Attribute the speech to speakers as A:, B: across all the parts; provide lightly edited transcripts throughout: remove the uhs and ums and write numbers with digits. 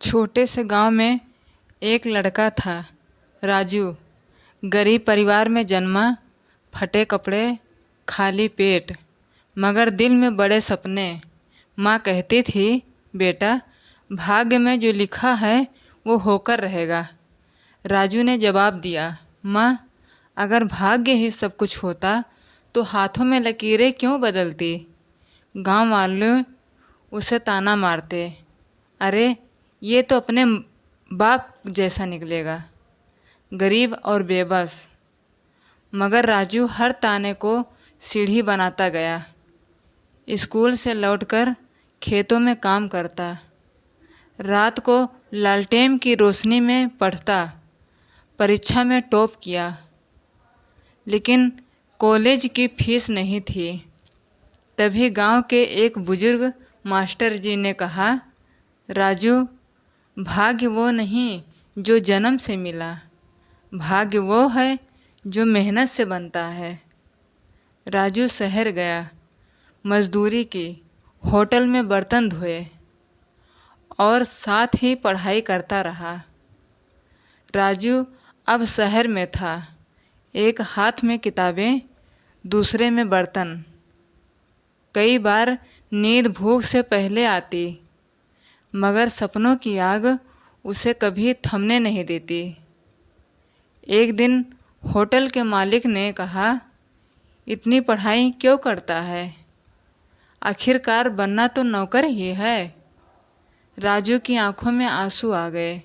A: छोटे से गांव में एक लड़का था, राजू। गरीब परिवार में जन्मा, फटे कपड़े, खाली पेट, मगर दिल में बड़े सपने। माँ कहती थी, बेटा, भाग्य में जो लिखा है वो होकर रहेगा। राजू ने जवाब दिया, माँ, अगर भाग्य ही सब कुछ होता तो हाथों में लकीरें क्यों बदलती। गांव वाले उसे ताना मारते, अरे ये तो अपने बाप जैसा निकलेगा, गरीब और बेबस। मगर राजू हर ताने को सीढ़ी बनाता गया। स्कूल से लौटकर खेतों में काम करता, रात को लालटेन की रोशनी में पढ़ता, परीक्षा में टॉप किया। लेकिन कॉलेज की फीस नहीं थी। तभी गांव के एक बुजुर्ग मास्टर जी ने कहा, राजू, भाग्य वो नहीं जो जन्म से मिला, भाग्य वो है जो मेहनत से बनता है। राजू शहर गया, मजदूरी की, होटल में बर्तन धोए और साथ ही पढ़ाई करता रहा। राजू अब शहर में था, एक हाथ में किताबें, दूसरे में बर्तन। कई बार नींद भूख से पहले आती, मगर सपनों की आग उसे कभी थमने नहीं देती। एक दिन होटल के मालिक ने कहा, इतनी पढ़ाई क्यों करता है, आखिरकार बनना तो नौकर ही है। राजू की आंखों में आंसू आ गए,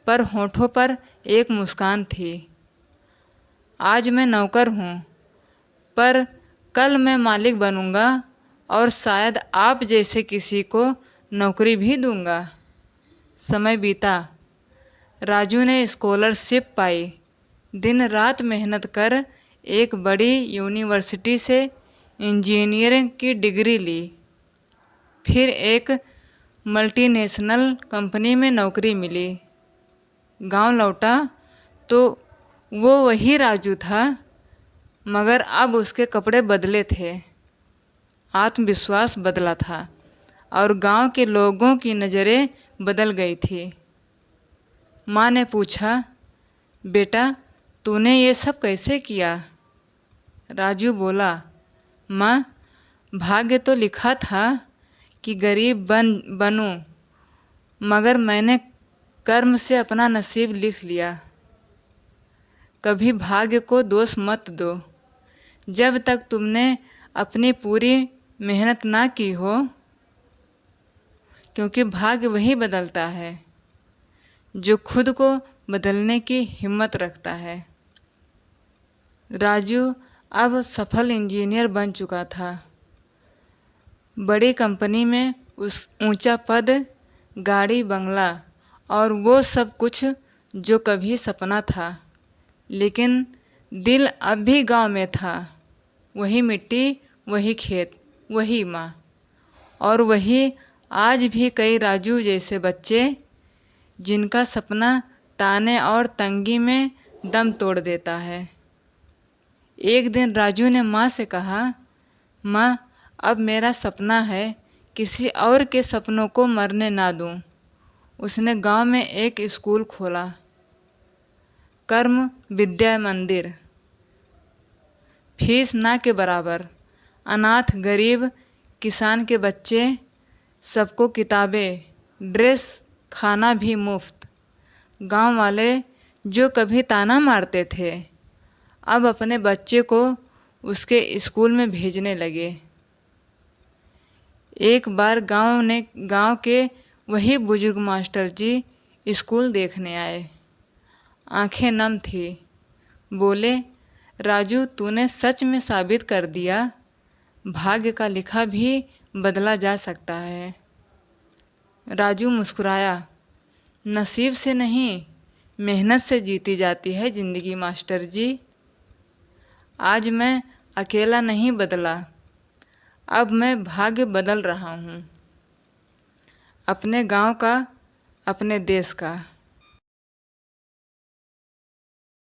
A: पर होठों पर एक मुस्कान थी। आज मैं नौकर हूँ, पर कल मैं मालिक बनूंगा और शायद आप जैसे किसी को नौकरी भी दूंगा। समय बीता, राजू ने स्कॉलरशिप पाई, दिन रात मेहनत कर एक बड़ी यूनिवर्सिटी से इंजीनियरिंग की डिग्री ली। फिर एक मल्टीनेशनल कंपनी में नौकरी मिली। गांव लौटा तो वो वही राजू था, मगर अब उसके कपड़े बदले थे, आत्मविश्वास बदला था और गांव के लोगों की नज़रें बदल गई थी। माँ ने पूछा, बेटा, तूने ये सब कैसे किया। राजू बोला, माँ, भाग्य तो लिखा था कि गरीब बनूं, मगर मैंने कर्म से अपना नसीब लिख लिया। कभी भाग्य को दोष मत दो, जब तक तुमने अपनी पूरी मेहनत ना की हो, क्योंकि भाग्य वही बदलता है जो खुद को बदलने की हिम्मत रखता है। राजू अब सफल इंजीनियर बन चुका था। बड़ी कंपनी में उस ऊंचा पद, गाड़ी, बंगला और वो सब कुछ जो कभी सपना था। लेकिन दिल अब भी गांव में था, वही मिट्टी, वही खेत, वही माँ, और वही आज भी कई राजू जैसे बच्चे जिनका सपना ताने और तंगी में दम तोड़ देता है। एक दिन राजू ने माँ से कहा, माँ, अब मेरा सपना है किसी और के सपनों को मरने ना दूँ। उसने गांव में एक स्कूल खोला, कर्म विद्या मंदिर, फीस ना के बराबर। अनाथ, गरीब, किसान के बच्चे, सबको किताबें, ड्रेस, खाना भी मुफ्त। गांव वाले जो कभी ताना मारते थे, अब अपने बच्चे को उसके स्कूल में भेजने लगे। एक बार गांव के वही बुजुर्ग मास्टर जी स्कूल देखने आए। आंखें नम थी। बोले, राजू, तूने सच में साबित कर दिया, भाग्य का लिखा भी बदला जा सकता है। राजू मुस्कुराया, नसीब से नहीं, मेहनत से जीती जाती है ज़िंदगी मास्टर जी। आज मैं अकेला नहीं बदला, अब मैं भाग्य बदल रहा हूँ, अपने गांव का, अपने देश का।